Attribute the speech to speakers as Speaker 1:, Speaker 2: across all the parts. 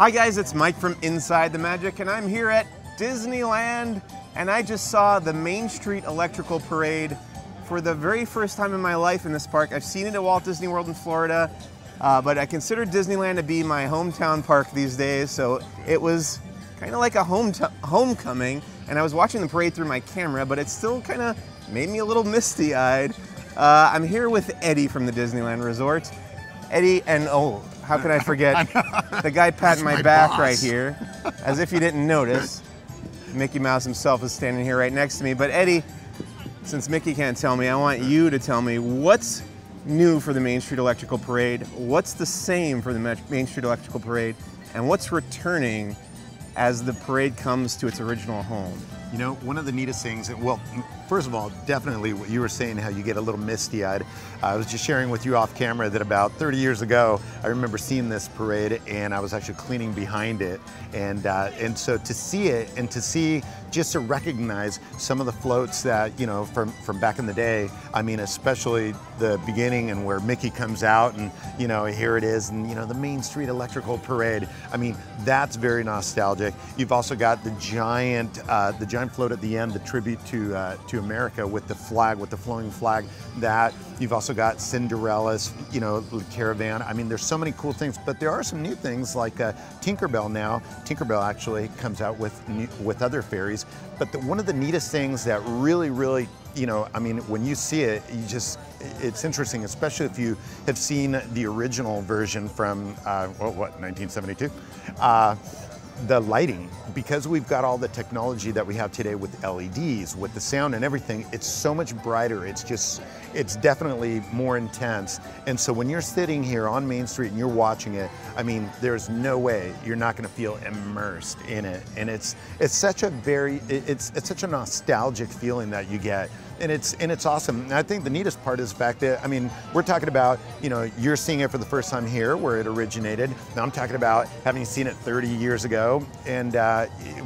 Speaker 1: Hi guys, it's Mike from Inside the Magic, and I'm here at Disneyland, and I just saw the Main Street Electrical Parade for the very first time in my life in this park. I've seen it at Walt Disney World in Florida, but I consider Disneyland to be my hometown park these days, so it was kind of like a homecoming, and I was watching the parade through my camera, but it still kind of made me a little misty-eyed. I'm here with Eddie from the Disneyland Resort. Eddie, and oh, how could I forget the guy patting my back
Speaker 2: boss.
Speaker 1: right here, as if you didn't notice. Mickey Mouse himself is standing here right next to me. But Eddie, since Mickey can't tell me, I want you to tell me what's new for the Main Street Electrical Parade, what's the same for the Main Street Electrical Parade, and what's returning as the parade comes to its original home.
Speaker 2: You know, one of the neatest things, well, first of all, definitely what you were saying, how you get a little misty-eyed. I was just sharing with you off camera that about 30 years ago, I remember seeing this parade, and I was actually cleaning behind it. And so to see it, and to see, just to recognize some of the floats that, you know, from back in the day, I mean, especially the beginning and where Mickey comes out and, you know, here it is, and, you know, the Main Street Electrical Parade. I mean, that's very nostalgic. You've also got the giant float at the end, the tribute to America with the flag, with the flowing flag. That you've also got Cinderella's, you know, caravan. I mean, there's so many cool things, but there are some new things like Tinkerbell now. Tinkerbell actually comes out with other fairies. But one of the neatest things that really, you know, I mean, when you see it, it's interesting, especially if you have seen the original version from, 1972? The lighting, because we've got all the technology that we have today with LEDs, with the sound and everything, it's so much brighter. It's definitely more intense. And so when you're sitting here on Main Street and you're watching it, I mean, there's no way you're not going to feel immersed in it. And it's such a nostalgic feeling that you get. And it's awesome. And I think the neatest part is the fact that, I mean, we're talking about, you know, you're seeing it for the first time here where it originated. Now I'm talking about having seen it 30 years ago. And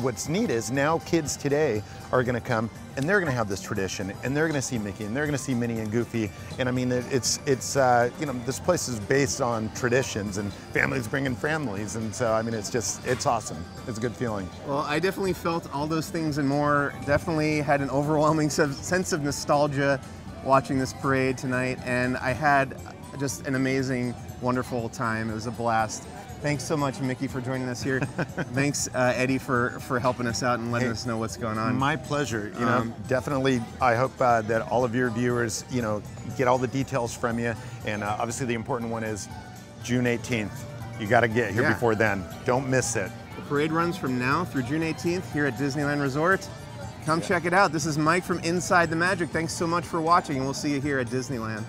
Speaker 2: what's neat is now kids today are gonna come and they're gonna have this tradition, and they're gonna see Mickey, and they're gonna see Minnie and Goofy. And I mean, it's you know, this place is based on traditions and families bringing families. And so, I mean, it's awesome. It's a good feeling.
Speaker 1: Well, I definitely felt all those things and more. Definitely had an overwhelming sense of nostalgia watching this parade tonight, and I had just an amazing, wonderful time. It was a blast. Thanks so much, Mickey, for joining us here. Thanks, Eddie, for helping us out and letting us know what's going on.
Speaker 2: My pleasure. You know, definitely. I hope that all of your viewers, you know, get all the details from you. And obviously, the important one is June 18th. You got to get here before then. Don't miss it.
Speaker 1: The parade runs from now through June 18th here at Disneyland Resort. Come check it out. This is Mike from Inside the Magic. Thanks so much for watching, and we'll see you here at Disneyland.